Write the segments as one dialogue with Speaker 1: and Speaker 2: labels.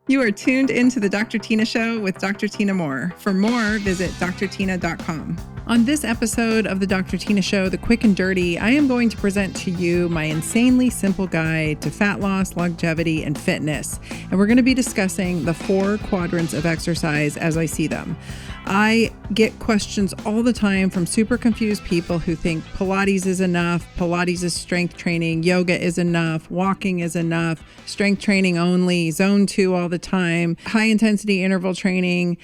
Speaker 1: You are tuned into the Dr. Tyna Show with Dr. Tyna Moore. For more, visit drtyna.com. On this episode of the Dr. Tyna Show, The Quick and Dirty, I am going to present to you my insanely simple guide to fat loss, longevity, and fitness. And we're going to be discussing the 4 quadrants of exercise as I see them. I get questions all the time from super confused people who think Pilates is enough, Pilates is strength training, yoga is enough, walking is enough, strength training only, zone 2 all the time, high intensity interval training,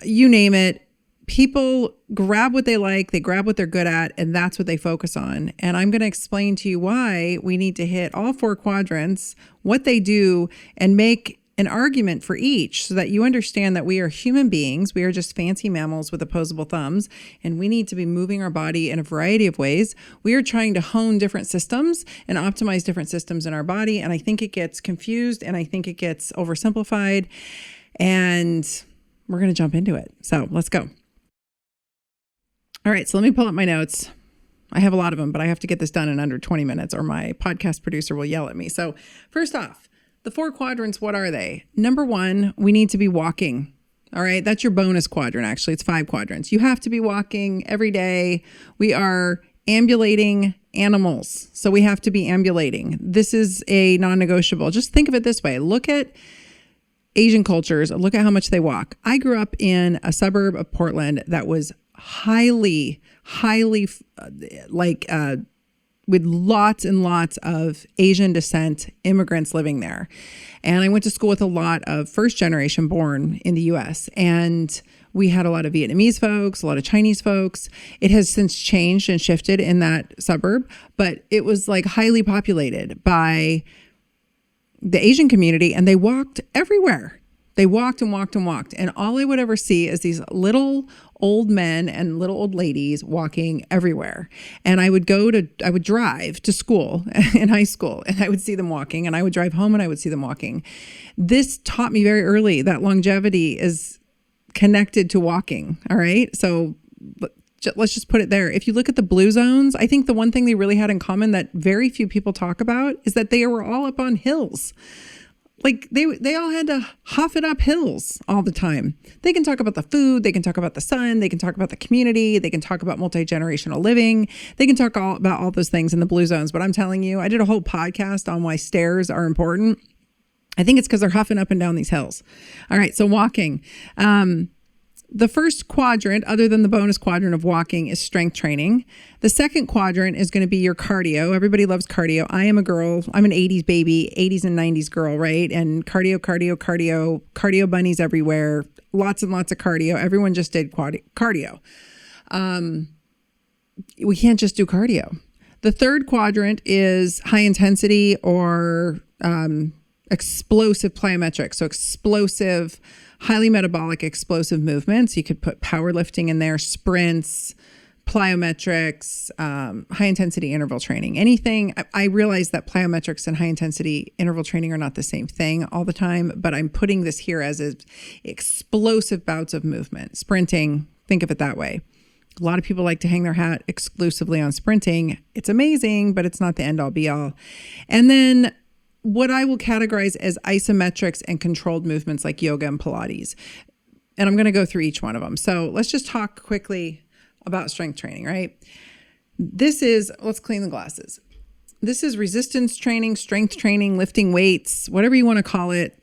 Speaker 1: you name it. People grab what they like, they grab what they're good at, and that's what they focus on. And I'm going to explain to you why we need to hit all 4 quadrants, what they do, and make an argument for each so that you understand that we are human beings. We are just fancy mammals with opposable thumbs, and we need to be moving our body in a variety of ways. We are trying to hone different systems and optimize different systems in our body. And I think it gets confused and I think it gets oversimplified, and we're going to jump into it. So let's go. All right. So let me pull up my notes. I have a lot of them, but I have to get this done in under 20 minutes or my podcast producer will yell at me. So first off, the 4 quadrants, what are they? Number 1, we need to be walking. All right. That's your bonus quadrant. Actually, it's 5 quadrants. You have to be walking every day. We are ambulating animals. So we have to be ambulating. This is a non-negotiable. Just think of it this way. Look at Asian cultures. Look at how much they walk. I grew up in a suburb of Portland that was highly with lots and lots of Asian descent immigrants living there. And I went to school with a lot of first generation born in the US. And we had a lot of Vietnamese folks, a lot of Chinese folks. It has since changed and shifted in that suburb, but it was like highly populated by the Asian community, and they walked everywhere. They walked and walked and walked. And all I would ever see is these little old men and little old ladies walking everywhere. And I would drive to school in high school, and I would see them walking, and I would drive home and I would see them walking. This taught me very early that longevity is connected to walking. All right. So let's just put it there. If you look at the blue zones, I think the one thing they really had in common that very few people talk about is that they were all up on hills. Like they all had to huff it up hills all the time. They can talk about the food. They can talk about the sun. They can talk about the community. They can talk about multi-generational living. They can talk about all those things in the blue zones. But I'm telling you, I did a whole podcast on why stairs are important. I think it's because they're huffing up and down these hills. All right. So walking. The first quadrant, other than the bonus quadrant of walking, is strength training. The second quadrant is going to be your cardio. Everybody loves cardio. I am a girl. I'm an 80s baby, 80s and 90s girl, right? And cardio bunnies everywhere. Lots and lots of cardio. Everyone just did cardio. We can't just do cardio. The third quadrant is high intensity or explosive plyometrics. So explosive, highly metabolic, explosive movements. You could put powerlifting in there, sprints, plyometrics, high intensity interval training, anything. I realize that plyometrics and high intensity interval training are not the same thing all the time, but I'm putting this here as explosive bouts of movement. Sprinting, think of it that way. A lot of people like to hang their hat exclusively on sprinting. It's amazing, but it's not the end all be all. And then what I will categorize as isometrics and controlled movements like yoga and Pilates. And I'm going to go through each one of them. So let's just talk quickly about strength training, right? Let's clean the glasses. This is resistance training, strength training, lifting weights, whatever you want to call it.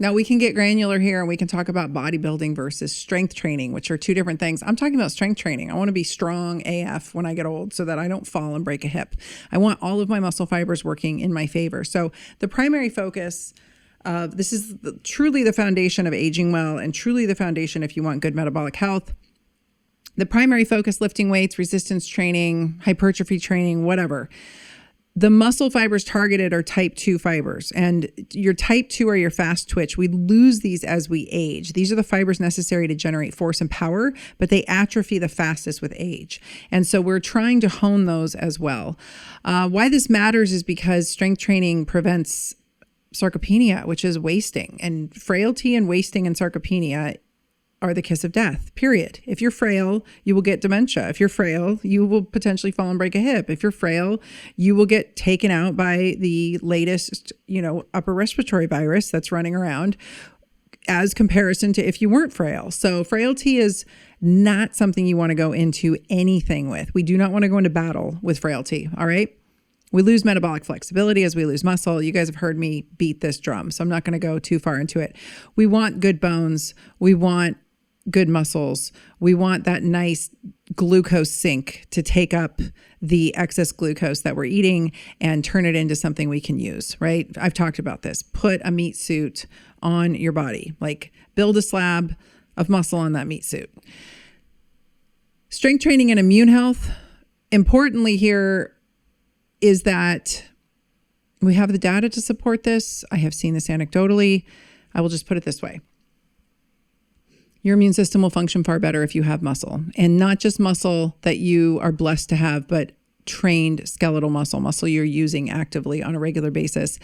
Speaker 1: Now we can get granular here and we can talk about bodybuilding versus strength training, which are 2 different things. I'm talking about strength training. I want to be strong AF when I get old so that I don't fall and break a hip. I want all of my muscle fibers working in my favor. So the primary focus of this is truly the foundation of aging well and truly the foundation if you want good metabolic health. The primary focus, lifting weights, resistance training, hypertrophy training, whatever. The muscle fibers targeted are type 2 fibers, and your type 2 are your fast twitch. We lose these as we age. These are the fibers necessary to generate force and power, but they atrophy the fastest with age. And so we're trying to hone those as well. Why this matters is because strength training prevents sarcopenia, which is wasting, and frailty and wasting and sarcopenia are the kiss of death, period. If you're frail, you will get dementia. If you're frail, you will potentially fall and break a hip. If you're frail, you will get taken out by the latest, upper respiratory virus that's running around as comparison to if you weren't frail. So frailty is not something you want to go into anything with. We do not want to go into battle with frailty. All right. We lose metabolic flexibility as we lose muscle. You guys have heard me beat this drum, so I'm not going to go too far into it. We want good bones. We want good muscles. We want that nice glucose sink to take up the excess glucose that we're eating and turn it into something we can use, right? I've talked about this. Put a meat suit on your body, like build a slab of muscle on that meat suit. Strength training and immune health. Importantly here is that we have the data to support this. I have seen this anecdotally. I will just put it this way. Your immune system will function far better if you have muscle, and not just muscle that you are blessed to have, but trained skeletal muscle you're using actively on a regular basis.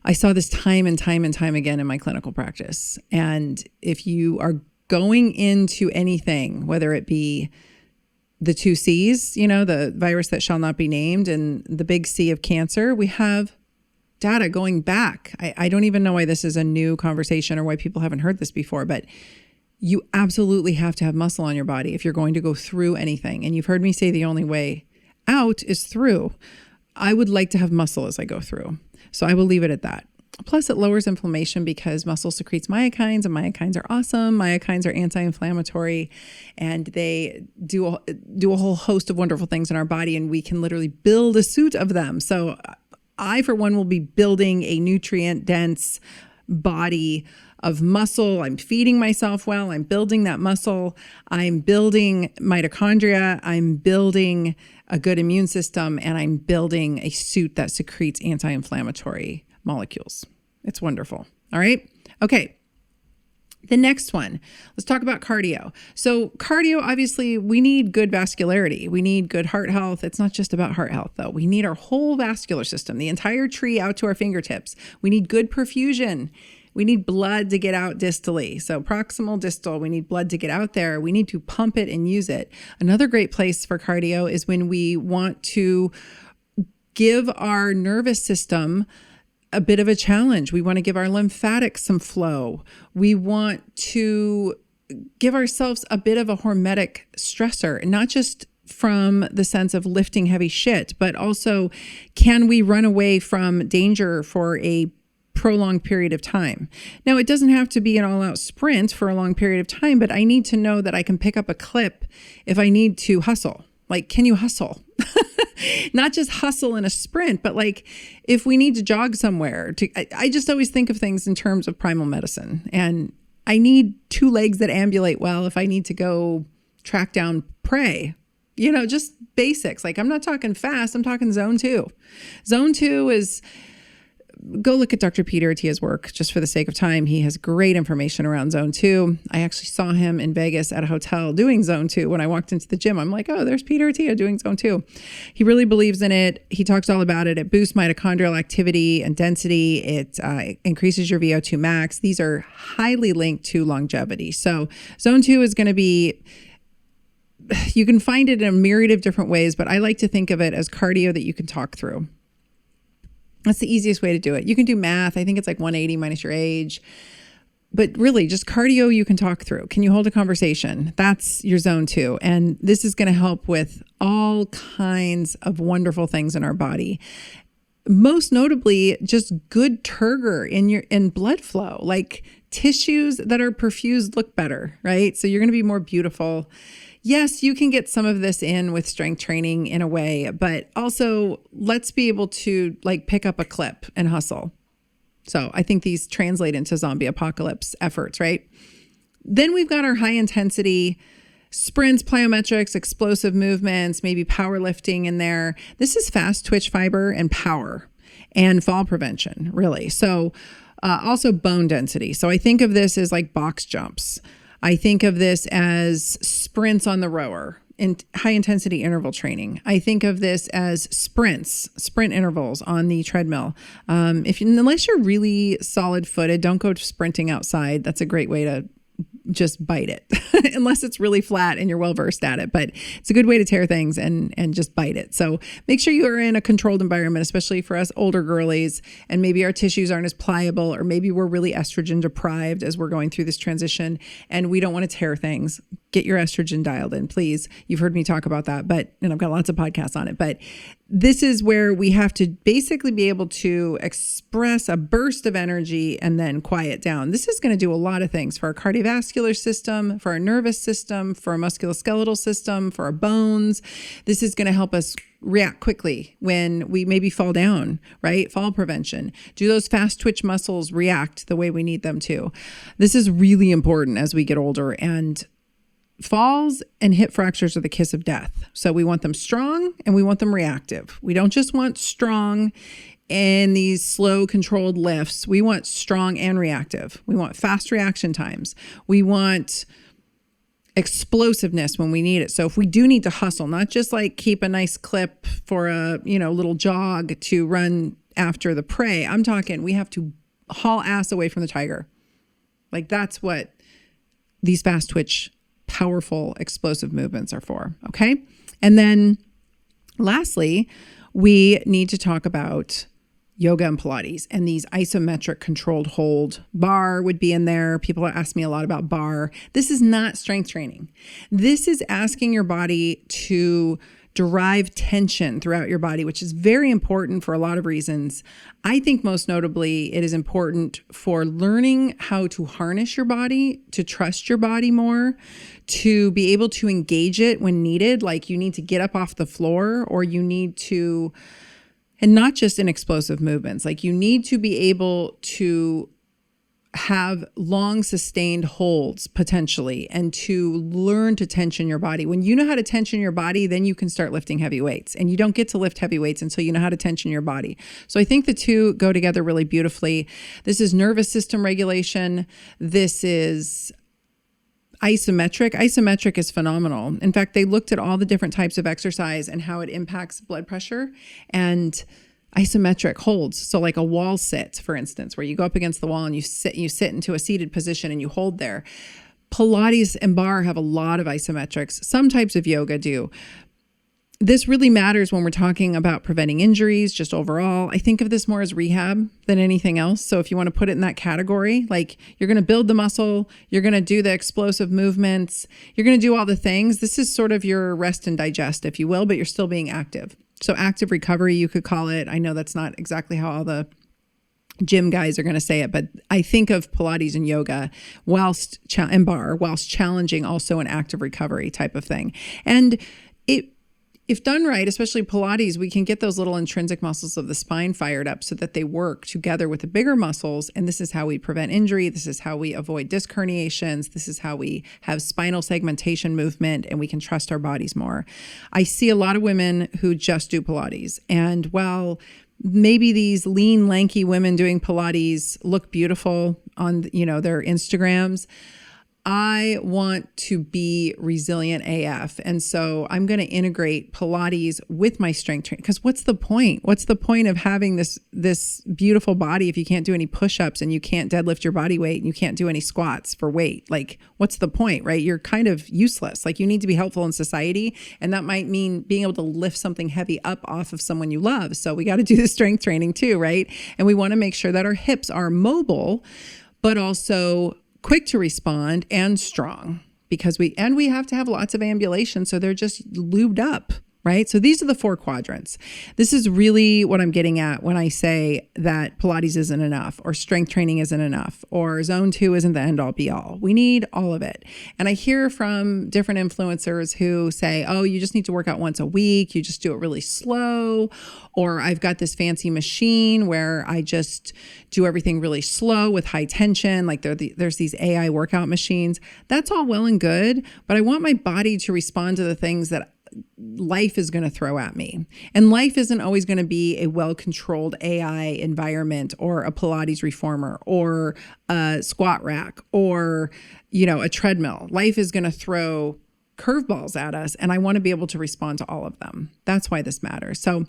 Speaker 1: I saw this time and time and time again in my clinical practice. And if you are going into anything, whether it be the 2 C's, the virus that shall not be named, and the big C of cancer, we have data going back. I don't even know why this is a new conversation or why people haven't heard this before, but you absolutely have to have muscle on your body if you're going to go through anything. And you've heard me say the only way out is through. I would like to have muscle as I go through. So I will leave it at that. Plus, it lowers inflammation because muscle secretes myokines, and myokines are awesome. Myokines are anti-inflammatory, and they do a whole host of wonderful things in our body, and we can literally build a suit of them. So I, for one, will be building a nutrient-dense body of muscle. I'm feeding myself well. I'm building that muscle. I'm building mitochondria. I'm building a good immune system, and I'm building a suit that secretes anti-inflammatory molecules. It's wonderful. All right. Okay. The next one, let's talk about cardio. So cardio, obviously, we need good vascularity. We need good heart health. It's not just about heart health, though. We need our whole vascular system, the entire tree out to our fingertips. We need good perfusion. We need blood to get out distally. So proximal, distal, we need blood to get out there. We need to pump it and use it. Another great place for cardio is when we want to give our nervous system a bit of a challenge. We want to give our lymphatics some flow. We want to give ourselves a bit of a hormetic stressor, not just from the sense of lifting heavy shit, but also, can we run away from danger for a prolonged period of time? Now, it doesn't have to be an all-out sprint for a long period of time, but I need to know that I can pick up a clip if I need to hustle. Like, can you hustle? Not just hustle in a sprint, but like if we need to jog somewhere. I just always think of things in terms of primal medicine. And I need 2 legs that ambulate well if I need to go track down prey. Just basics. Like, I'm not talking fast. I'm talking zone 2. Zone 2 is... Go look at Dr. Peter Attia's work just for the sake of time. He has great information around zone 2. I actually saw him in Vegas at a hotel doing zone 2. When I walked into the gym, I'm like, oh, there's Peter Attia doing zone 2. He really believes in it. He talks all about it. It boosts mitochondrial activity and density. It increases your VO2 max. These are highly linked to longevity. So zone 2 is going to be, you can find it in a myriad of different ways, but I like to think of it as cardio that you can talk through. That's the easiest way to do it. You can do math. I think it's like 180 minus your age. But really, just cardio you can talk through. Can you hold a conversation? That's your zone 2. And this is going to help with all kinds of wonderful things in our body. Most notably, just good turgor in blood flow. Like, tissues that are perfused look better, right? So you're going to be more beautiful. Yes, you can get some of this in with strength training in a way, but also let's be able to like pick up a clip and hustle. So I think these translate into zombie apocalypse efforts, right? Then we've got our high intensity sprints, plyometrics, explosive movements, maybe powerlifting in there. This is fast twitch fiber and power and fall prevention, really. So also bone density. So I think of this as like box jumps. I think of this as sprints on the rower in high intensity interval training. I think of this as sprint intervals on the treadmill. Unless you're really solid footed, don't go sprinting outside. That's a great way to just bite it unless it's really flat and you're well versed at it. But it's a good way to tear things and just bite it. So make sure you are in a controlled environment, especially for us older girlies, and maybe our tissues aren't as pliable, or maybe we're really estrogen deprived as we're going through this transition and we don't want to tear things. Get your estrogen dialed in, please. You've heard me talk about that, and I've got lots of podcasts on it, but this is where we have to basically be able to express a burst of energy and then quiet down. This is going to do a lot of things for our cardiovascular system, for our nervous system, for our musculoskeletal system, for our bones. This is going to help us react quickly when we maybe fall down, right? Fall prevention. Do those fast twitch muscles react the way we need them to? This is really important as we get older, and falls and hip fractures are the kiss of death. So we want them strong and we want them reactive. We don't just want strong in these slow controlled lifts. We want strong and reactive. We want fast reaction times. We want explosiveness when we need it. So if we do need to hustle, not just like keep a nice clip for a, little jog to run after the prey. I'm talking, we have to haul ass away from the tiger. Like that's what these fast twitch, powerful, explosive movements are for. Okay. And then lastly, we need to talk about yoga and Pilates and these isometric controlled hold. Bar would be in there. People ask me a lot about bar. This is not strength training. This is asking your body to derive tension throughout your body, which is very important for a lot of reasons. I think most notably, it is important for learning how to harness your body, to trust your body more, to be able to engage it when needed. Like you need to get up off the floor, or you need to, and not just in explosive movements, like you need to be able to have long sustained holds potentially, and to learn to tension your body. When you know how to tension your body, then you can start lifting heavy weights, and you don't get to lift heavy weights until you know how to tension your body. So I think the two go together really beautifully. This is nervous system regulation. This is isometric. Isometric is phenomenal. In fact, they looked at all the different types of exercise and how it impacts blood pressure, and isometric holds. So like a wall sit, for instance, where you go up against the wall and you sit into a seated position and you hold there. Pilates and bar have a lot of isometrics. Some types of yoga do. This really matters when we're talking about preventing injuries, just overall. I think of this more as rehab than anything else. So if you want to put it in that category, like you're going to build the muscle, you're going to do the explosive movements, you're going to do all the things. This is sort of your rest and digest, if you will, but you're still being active. So active recovery, you could call it. I know that's not exactly how all the gym guys are going to say it, but I think of Pilates and yoga and bar whilst challenging also an active recovery type of thing. And if done right, especially Pilates, we can get those little intrinsic muscles of the spine fired up so that they work together with the bigger muscles. And this is how we prevent injury. This is how we avoid disc herniations. This is how we have spinal segmentation movement, and we can trust our bodies more. I see a lot of women who just do Pilates. And while maybe these lean, lanky women doing Pilates look beautiful on, their Instagrams, I want to be resilient AF. And so I'm going to integrate Pilates with my strength training. Because what's the point? What's the point of having this beautiful body if you can't do any push-ups and you can't deadlift your body weight and you can't do any squats for weight? Like, what's the point, right? You're kind of useless. Like, you need to be helpful in society. And that might mean being able to lift something heavy up off of someone you love. So we got to do the strength training too, right? And we want to make sure that our hips are mobile, but also quick to respond and strong, because we have to have lots of ambulation. So they're just lubed up, right? So these are the 4 quadrants. This is really what I'm getting at when I say that Pilates isn't enough, or strength training isn't enough, or zone 2 isn't the end all be all. We need all of it. And I hear from different influencers who say, oh, you just need to work out once a week. You just do it really slow. Or I've got this fancy machine where I just do everything really slow with high tension. Like there's these AI workout machines. That's all well and good, but I want my body to respond to the things that life is going to throw at me. And life isn't always going to be a well-controlled AI environment, or a Pilates reformer, or a squat rack, or, a treadmill. Life is going to throw curveballs at us, and I want to be able to respond to all of them. That's why this matters. So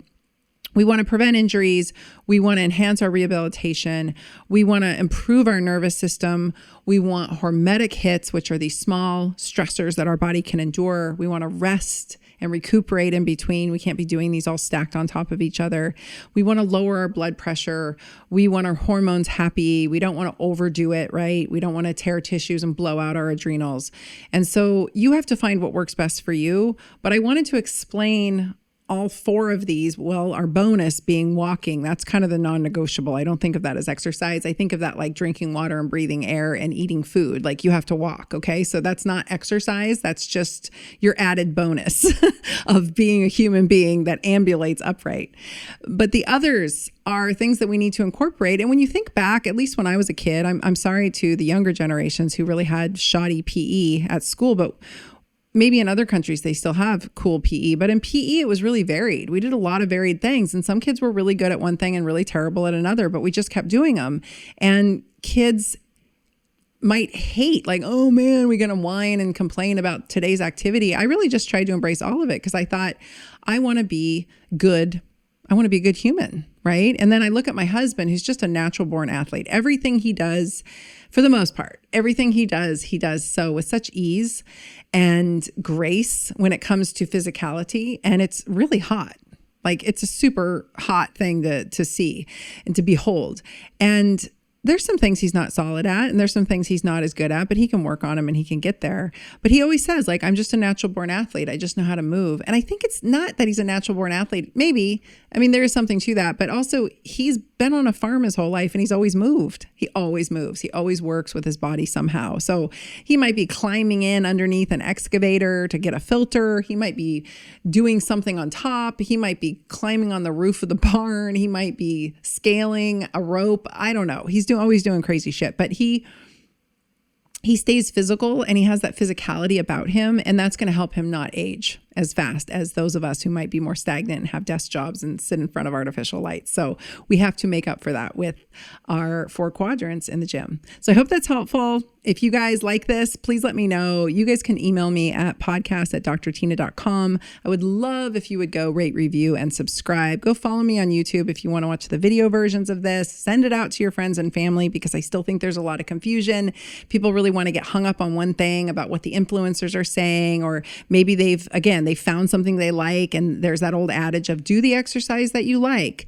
Speaker 1: We want to prevent injuries. We want to enhance our rehabilitation. We want to improve our nervous system. We want hormetic hits, which are these small stressors that our body can endure. We want to rest and recuperate in between. We can't be doing these all stacked on top of each other. We want to lower our blood pressure. We want our hormones happy. We don't want to overdo it, right? We don't want to tear tissues and blow out our adrenals. And so you have to find what works best for you. But I wanted to explain all 4 of these. Well, our bonus being walking, that's kind of the non-negotiable. I don't think of that as exercise. I think of that like drinking water and breathing air and eating food. Like you have to walk, okay? So that's not exercise. That's just your added bonus of being a human being that ambulates upright. But the others are things that we need to incorporate. And when you think back, at least when I was a kid, I'm sorry to the younger generations who really had shoddy PE at school, but maybe in other countries, they still have cool PE, but in PE, it was really varied. We did a lot of varied things, and some kids were really good at one thing and really terrible at another, but we just kept doing them. And kids might hate, like, oh man, we're going to whine and complain about today's activity. I really just tried to embrace all of it because I thought, I want to be good. I want to be a good human, right? And then I look at my husband, who's just a natural born athlete. Everything he does, for the most part, everything he does so with such ease and grace when it comes to physicality. And it's really hot. Like it's a super hot thing to see and to behold. And there's some things he's not solid at and there's some things he's not as good at, but he can work on them and he can get there. But he always says, like, I'm just a natural born athlete. I just know how to move. And I think it's not that he's a natural born athlete. Maybe, I mean, there is something to that, but also he's been on a farm his whole life and he's always moved. He always moves. He always works with his body somehow. So he might be climbing in underneath an excavator to get a filter. He might be doing something on top. He might be climbing on the roof of the barn. He might be scaling a rope. I don't know. He's always doing crazy shit, but he stays physical and he has that physicality about him, and that's going to help him not age as fast as those of us who might be more stagnant and have desk jobs and sit in front of artificial lights. So we have to make up for that with our 4 quadrants in the gym. So I hope that's helpful. If you guys like this, please let me know. You guys can email me at podcast@drtyna.com. I would love if you would go rate, review, and subscribe. Go follow me on YouTube if you want to watch the video versions of this. Send it out to your friends and family because I still think there's a lot of confusion. People really want to get hung up on one thing about what the influencers are saying, or maybe they found something they like, and there's that old adage of do the exercise that you like.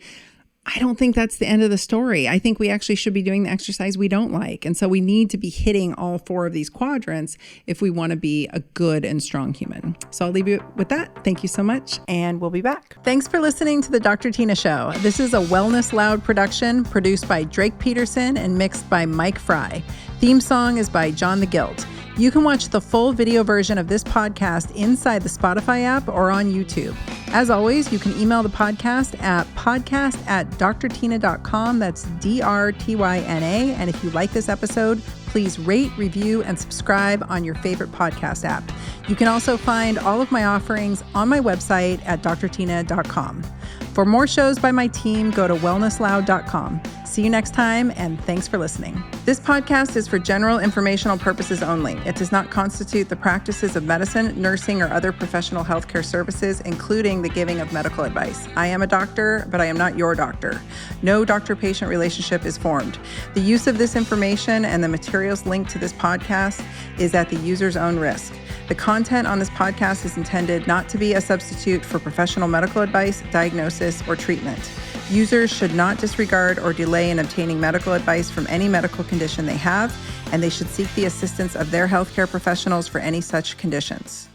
Speaker 1: I don't think that's the end of the story. I think we actually should be doing the exercise we don't like. And so we need to be hitting all 4 of these quadrants if we want to be a good and strong human. So I'll leave you with that. Thank you so much, and we'll be back. Thanks for listening to the Dr. Tyna Show. This is a Wellness Loud production produced by Drake Peterson and mixed by Mike Fry. Theme song is by John the Guilt. You can watch the full video version of this podcast inside the Spotify app or on YouTube. As always, you can email the podcast at podcast@drtyna.com. That's DRTYNA. And if you like this episode, please rate, review, and subscribe on your favorite podcast app. You can also find all of my offerings on my website at drtyna.com. For more shows by my team, go to wellnessloud.com. See you next time, and thanks for listening. This podcast is for general informational purposes only. It does not constitute the practices of medicine, nursing, or other professional healthcare services, including the giving of medical advice. I am a doctor, but I am not your doctor. No doctor-patient relationship is formed. The use of this information and the materials linked to this podcast is at the user's own risk. The content on this podcast is intended not to be a substitute for professional medical advice, diagnosis, or treatment. Users should not disregard or delay in obtaining medical advice from any medical condition they have, and they should seek the assistance of their healthcare professionals for any such conditions.